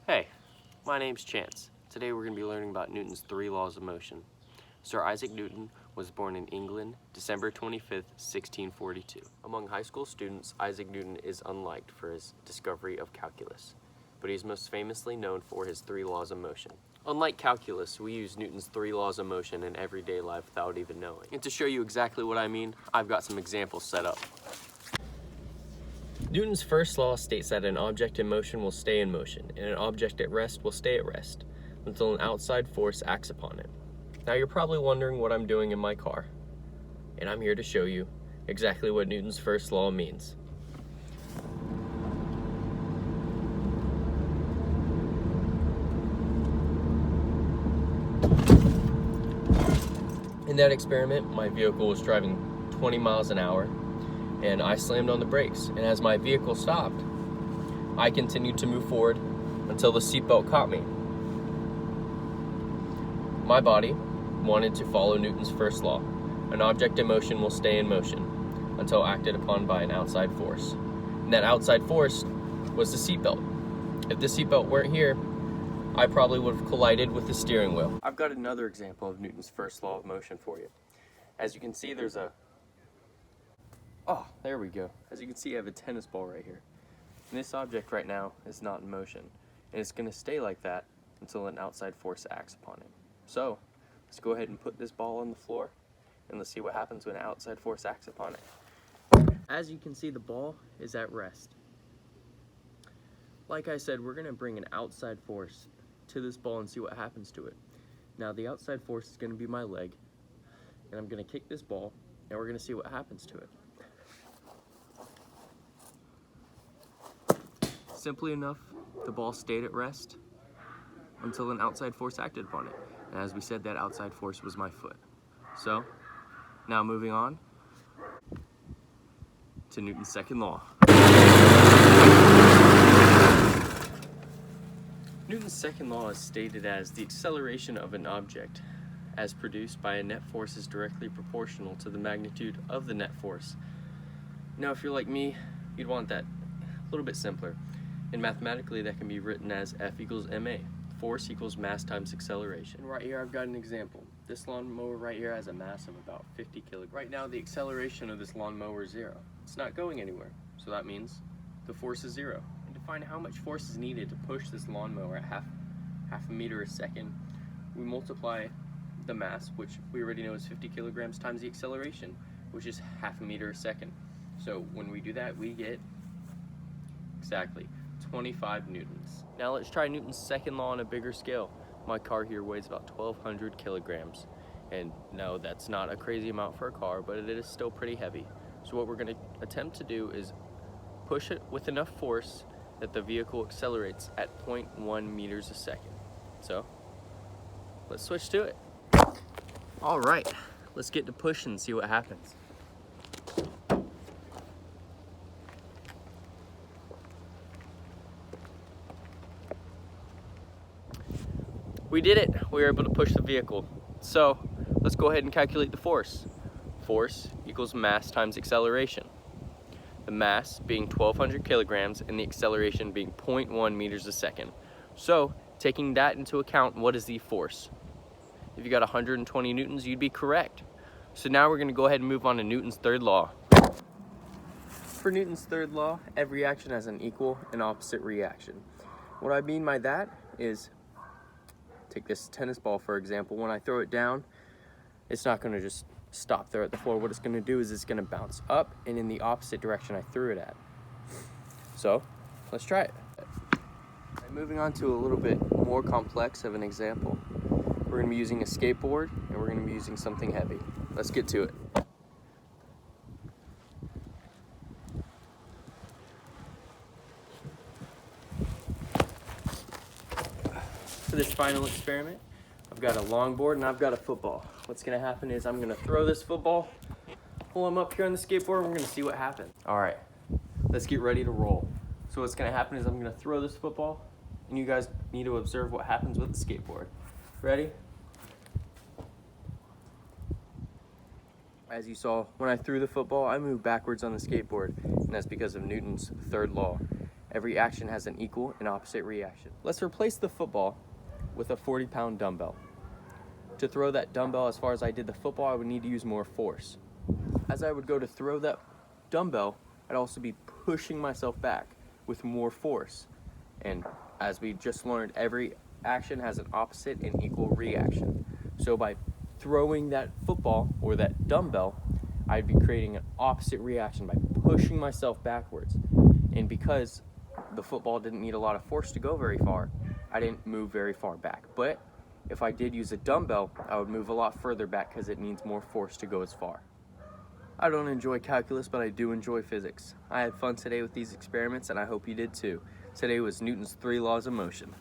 Hey, my name's Chance. Today we're going to be learning about Newton's three laws of motion. Sir Isaac Newton was born in England, December 25th, 1642. Among high school students, Isaac Newton is unliked for his discovery of calculus, but he's most famously known for his three laws of motion. Unlike calculus, we use Newton's three laws of motion in everyday life without even knowing. And to show you exactly what I mean, I've got some examples set up. Newton's first law states that an object in motion will stay in motion, and an object at rest will stay at rest, until an outside force acts upon it. Now you're probably wondering what I'm doing in my car, and I'm here to show you exactly what Newton's first law means. In that experiment, my vehicle was driving 20 miles an hour, and I slammed on the brakes, and as my vehicle stopped, I continued to move forward until the seatbelt caught me. My body wanted to follow Newton's first law. An object in motion will stay in motion until acted upon by an outside force. And that outside force was the seatbelt. If the seatbelt weren't here, I probably would have collided with the steering wheel. I've got another example of Newton's first law of motion for you. As you can see, there we go. As you can see, I have a tennis ball right here. And this object right now is not in motion. And it's going to stay like that until an outside force acts upon it. So, let's go ahead and put this ball on the floor, and let's see what happens when an outside force acts upon it. As you can see, the ball is at rest. Like I said, we're going to bring an outside force to this ball and see what happens to it. Now, the outside force is going to be my leg, and I'm going to kick this ball, and we're going to see what happens to it. Simply enough, the ball stayed at rest until an outside force acted upon it. And as we said, that outside force was my foot. So, now moving on to Newton's second law. Newton's second law is stated as the acceleration of an object as produced by a net force is directly proportional to the magnitude of the net force. Now, if you're like me, you'd want that a little bit simpler. And mathematically, that can be written as F equals ma. Force equals mass times acceleration. And right here, I've got an example. This lawnmower right here has a mass of about 50 kilograms. Right now, the acceleration of this lawnmower is 0. It's not going anywhere. So that means the force is 0. And to find how much force is needed to push this lawnmower at half a meter a second, we multiply the mass, which we already know is 50 kilograms, times the acceleration, which is half a meter a second. So when we do that, we get exactly 25 newtons. Now let's try Newton's second law on a bigger scale. My car here weighs about 1,200 kilograms. And no, that's not a crazy amount for a car, but it is still pretty heavy. So what we're going to attempt to do is push it with enough force that the vehicle accelerates at 0.1 meters a second. So let's switch to it. All right, let's get to push and see what happens. We did it. We were able to push the vehicle. So let's go ahead and calculate the force. Force equals mass times acceleration. The mass being 1,200 kilograms and the acceleration being 0.1 meters a second. So taking that into account, what is the force? If you got 120 newtons, you'd be correct. So now we're going to go ahead and move on to Newton's third law. For Newton's third law, every action has an equal and opposite reaction. What I mean by that is, take this tennis ball for example. When I throw it down, it's not going to just stop there at the floor. What it's going to do is it's going to bounce up and in the opposite direction I threw it at. So let's try it. And moving on to a little bit more complex of an example, we're going to be using a skateboard and we're going to be using something heavy. Let's get to it. For this final experiment, I've got a longboard and I've got a football. What's going to happen is I'm going to throw this football, pull him up here on the skateboard, and we're going to see what happens. All right, let's get ready to roll. So what's going to happen is I'm going to throw this football, and you guys need to observe what happens with the skateboard. Ready? As you saw, when I threw the football, I moved backwards on the skateboard, and that's because of Newton's third law. Every action has an equal and opposite reaction. Let's replace the football with a 40-pound dumbbell. To throw that dumbbell as far as I did the football, I would need to use more force. As I would go to throw that dumbbell, I'd also be pushing myself back with more force. And as we just learned, every action has an opposite and equal reaction. So by throwing that football or that dumbbell, I'd be creating an opposite reaction by pushing myself backwards. And because the football didn't need a lot of force to go very far, I didn't move very far back. But if I did use a dumbbell, I would move a lot further back because it needs more force to go as far. I don't enjoy calculus, but I do enjoy physics. I had fun today with these experiments, and I hope you did too. Today was Newton's 3 laws of motion.